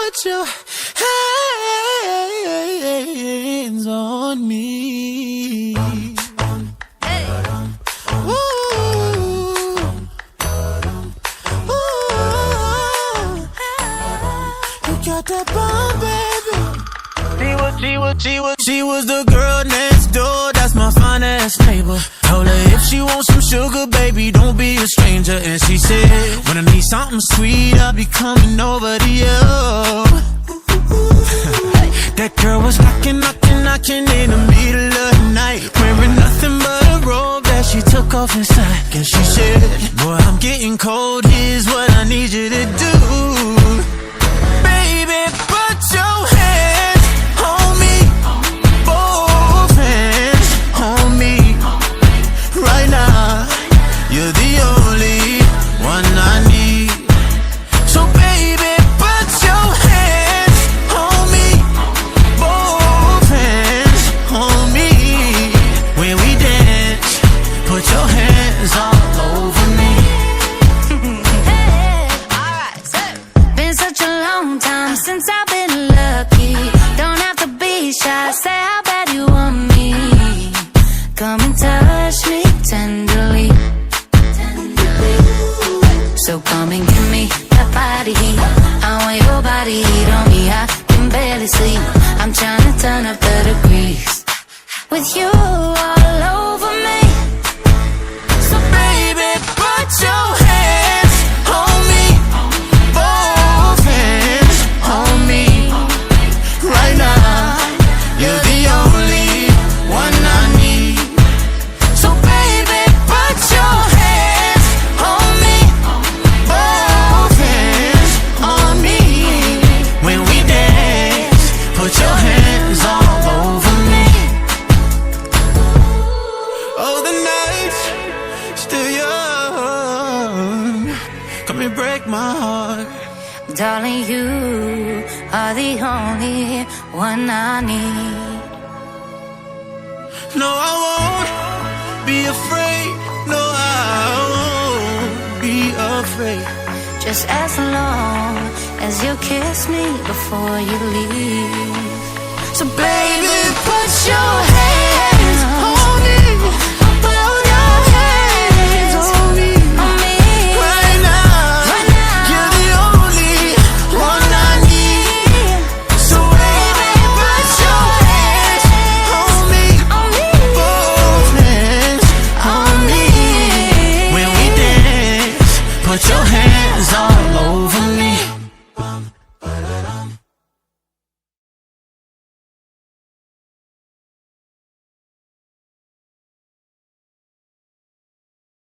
put your hands on me. Hey. Ooh. Ooh. You got that bomb, baby. She was the girl next door. That's my fine-ass neighbor. Told her if she wants some sugar, baby, don't be a stranger. And she said, when I need something sweet, I'll be coming over to you. That girl was knocking in the middle of the night, wearing nothing but a robe that she took off inside. And she said, boy, I'm getting cold, here's what I need you to do. Baby, put your hands on me, both hands on me. Right now, you're the only one I need. So baby, put your hands on me, both hands on me. When we dance, put your hands all over me. Hey, alright, so been such a long time since I've been lucky. Don't have to be shy, say how bad you want me. Come and touch me tenderly. So come and give me that body heat. I want your body heat on me. I can barely sleep. I'm trying to turn up the degrees with you all over me. So baby, put your hands on me, both hands on me. Right now, you're the only one I need. So baby, put your hands on me, both hands on me. When we dance, put your hands all over me. Oh, the night's still young. Come and break my heart. Darling, you are the only one I need. No, I won't be afraid. No, I won't be afraid. Just as long as you kiss me before you leave. So baby, put your hands